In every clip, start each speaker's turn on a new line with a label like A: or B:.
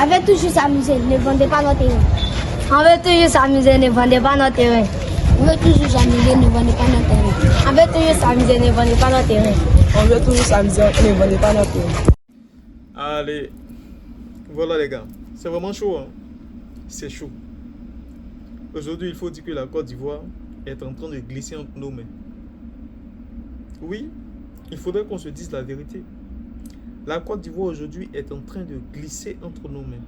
A: On veut toujours s'amuser, ne vendez pas notre terrain. On veut toujours s'amuser, ne vendez pas notre terrain. On veut toujours s'amuser, ne vendez pas notre terrain. On veut toujours s'amuser, ne vendez pas notre terrain.
B: On veut toujours s'amuser, ne vendez pas notre terrain.
C: Allez, voilà les gars, c'est vraiment chaud, hein? C'est chaud. Aujourd'hui, il faut dire que la Côte d'Ivoire est en train de glisser entre nos mains. Oui, il faudrait qu'on se dise la vérité. La Côte d'Ivoire aujourd'hui est en train de glisser entre nos mains.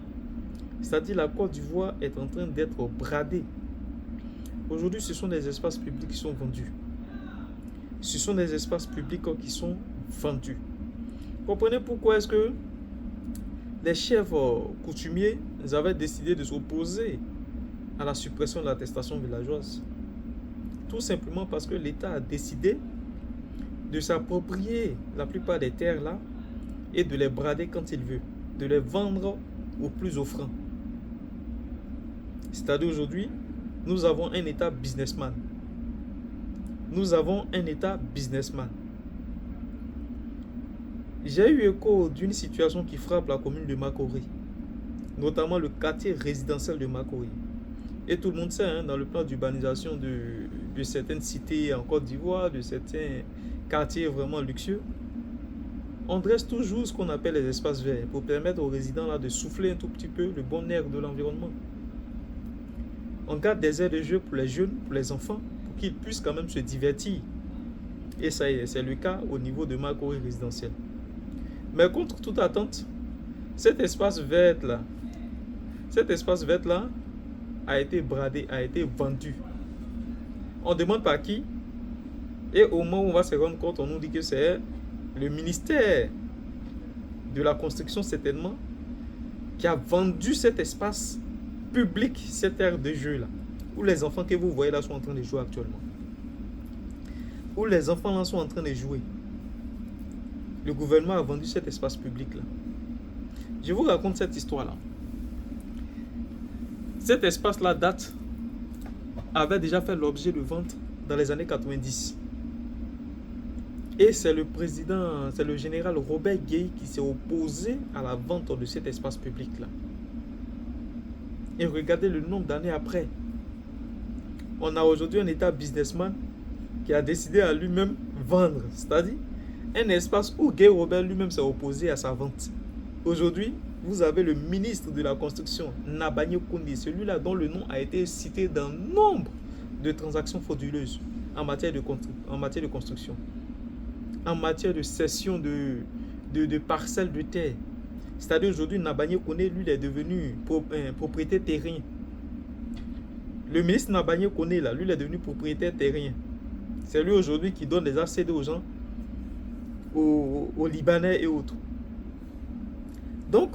C: C'est-à-dire la Côte d'Ivoire est en train d'être bradée. Aujourd'hui, ce sont des espaces publics qui sont vendus. Ce sont des espaces publics qui sont vendus. Comprenez pourquoi est-ce que les chefs coutumiers avaient décidé de s'opposer à la suppression de l'attestation villageoise. Tout simplement parce que l'État a décidé de s'approprier la plupart des terres là et de les brader quand il veut, de les vendre au plus offrant. C'est-à-dire aujourd'hui, nous avons un État businessman. Nous avons un État businessman. J'ai eu écho d'une situation qui frappe la commune de Makori, notamment le quartier résidentiel de Makori. Et tout le monde sait, hein, dans le plan d'urbanisation de certaines cités en Côte d'Ivoire, de certains quartiers vraiment luxueux, on dresse toujours ce qu'on appelle les espaces verts pour permettre aux résidents là de souffler un tout petit peu le bon air de l'environnement. On garde des aires de jeu pour les jeunes, pour les enfants, pour qu'ils puissent quand même se divertir. Et ça y est, c'est le cas au niveau de Makori résidentiel. Mais contre toute attente, cet espace vert là a été bradé, a été vendu. On demande par qui? Et au moment où on va se rendre compte, on nous dit que c'est le ministère de la construction certainement qui a vendu cet espace public, cette aire de jeu là, où les enfants que vous voyez là sont en train de jouer actuellement. Où les enfants là sont en train de jouer. Le gouvernement a vendu cet espace public là. Je vous raconte cette histoire là. Cet espace là avait déjà fait l'objet de vente dans les années 90. Et c'est le général Robert Gueye qui s'est opposé à la vente de cet espace public là. Et regardez le nombre d'années après. On a aujourd'hui un État businessman qui a décidé à lui-même vendre. C'est-à-dire un espace où Gueye Robert lui-même s'est opposé à sa vente. Aujourd'hui, vous avez le ministre de la Construction, Nabanye Koundé, celui-là dont le nom a été cité dans nombre de transactions frauduleuses en matière de construction, en matière de cession de parcelles de terre. C'est-à-dire aujourd'hui, Nabanye Koundé, lui, il est devenu propriétaire terrien. Le ministre Nabanye Koundé, là, lui, il est devenu propriétaire terrien. C'est lui aujourd'hui qui donne des ACD aux gens, aux Libanais et autres. Donc,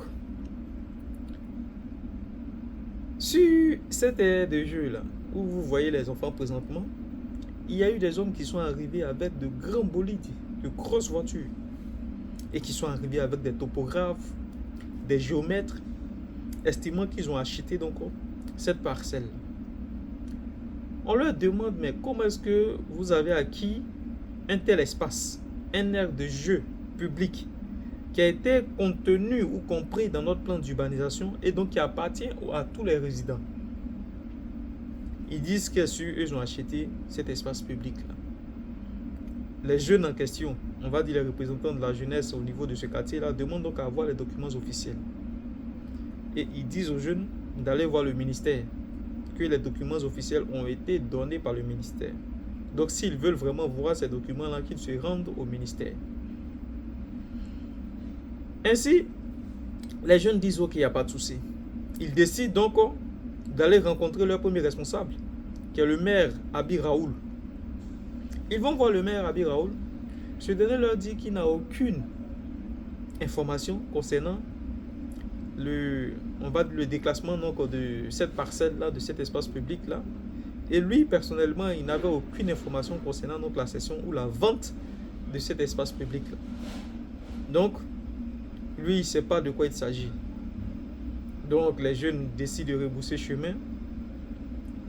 C: sur cette aire de jeu là, où vous voyez les enfants présentement, il y a eu des hommes qui sont arrivés avec de grands bolides, de grosses voitures, et qui sont arrivés avec des topographes, des géomètres, estimant qu'ils ont acheté donc cette parcelle. On leur demande, mais comment est-ce que vous avez acquis un tel espace, un aire de jeu public qui a été contenu ou compris dans notre plan d'urbanisation et donc qui appartient à tous les résidents. Ils disent qu'ils ont acheté cet espace public-là. Les jeunes en question, on va dire les représentants de la jeunesse au niveau de ce quartier-là, demandent donc à avoir les documents officiels. Et ils disent aux jeunes d'aller voir le ministère, que les documents officiels ont été donnés par le ministère. Donc s'ils veulent vraiment voir ces documents-là, qu'ils se rendent au ministère. Ainsi, les jeunes disent ok, il n'y a pas de souci. Ils décident donc d'aller rencontrer leur premier responsable, qui est le maire Abi Raoul. Ils vont voir le maire Abi Raoul. Ce dernier leur dit qu'il n'a aucune information concernant le déclassement donc, de cette parcelle-là, de cet espace public-là. Et lui, personnellement, il n'avait aucune information concernant donc, la cession ou la vente de cet espace public-là. Donc, lui, il ne sait pas de quoi il s'agit. Donc, les jeunes décident de rebrousser chemin.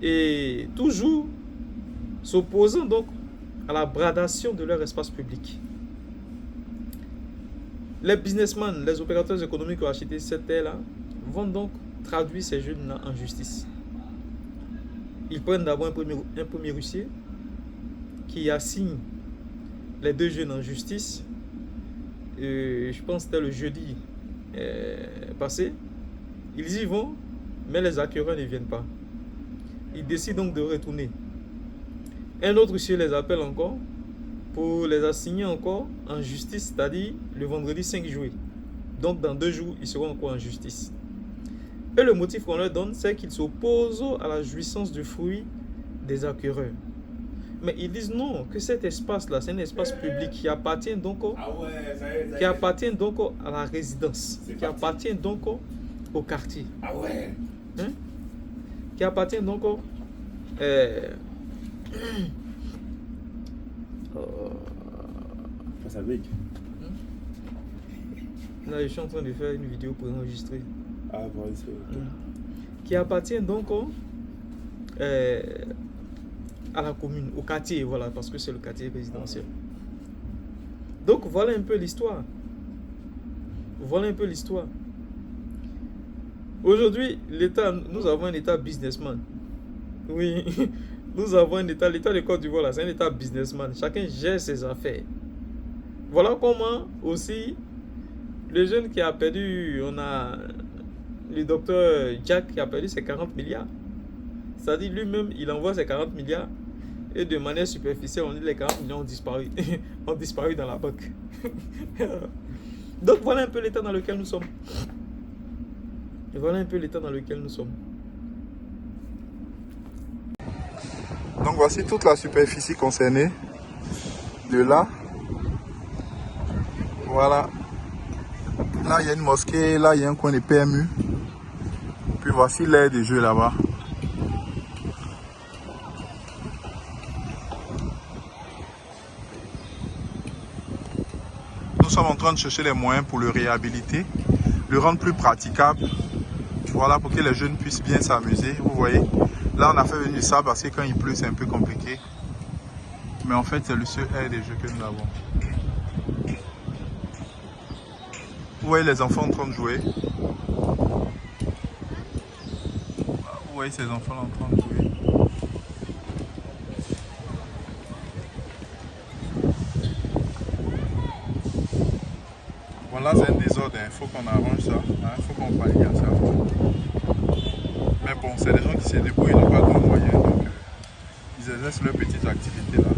C: Et toujours s'opposant donc à la bradation de leur espace public. Les businessmen, les opérateurs économiques qui ont acheté cette terre-là vont donc traduire ces jeunes-là en justice. Ils prennent d'abord un premier huissier qui assigne les 2 jeunes en justice. Je pense que c'était le jeudi passé. Ils y vont, mais les accusés ne viennent pas. Ils décident donc de retourner. Un autre huissier les appelle encore pour les assigner encore en justice, c'est-à-dire le vendredi 5 juillet. Donc dans 2 jours, ils seront encore en justice. Et le motif qu'on leur donne, c'est qu'ils s'opposent à la jouissance du fruit des acquéreurs. Mais ils disent non, que cet espace-là, c'est un espace public qui appartient donc, à la résidence, qui appartient donc au quartier.
D: Ah ouais.
C: Hein? Qui appartient donc
D: Ça veut.
C: Là, je suis en train de faire une vidéo pour enregistrer.
D: Ah bon, c'est ok.
C: Qui appartient donc à la commune, au quartier, voilà, parce que c'est le quartier résidentiel. Donc voilà un peu l'histoire. Voilà un peu l'histoire. Aujourd'hui, l'État, nous avons un État businessman. Oui, nous avons un État, l'État de Côte d'Ivoire, c'est un État businessman. Chacun gère ses affaires. Voilà comment aussi le jeune qui a perdu, on a le docteur Jack qui a perdu ses 40 milliards. C'est-à-dire lui-même, il envoie ses 40 milliards et de manière superficielle, on dit que les 40 milliards ont disparu, ont disparu dans la banque. Donc voilà un peu l'état dans lequel nous sommes. Et voilà un peu l'état dans lequel nous sommes.
E: Donc voici toute la superficie concernée. De là, voilà. Là il y a une mosquée, là il y a un coin de PMU. Puis voici l'aire de jeu là-bas. Nous sommes en train de chercher les moyens pour le réhabiliter, le rendre plus praticable. Voilà, pour que les jeunes puissent bien s'amuser. Vous voyez, là on a fait venir ça parce que quand il pleut c'est un peu compliqué. Mais en fait c'est le seul aire de jeu que nous avons. Vous voyez les enfants en train de jouer. Vous voyez ces enfants là en train de jouer. Voilà, c'est un désordre, il faut qu'on arrange ça, il faut qu'on pallie à ça. Mais bon, c'est des gens qui se débrouillent, ils n'ont pas de moyens, donc ils exercent leur petite activité là.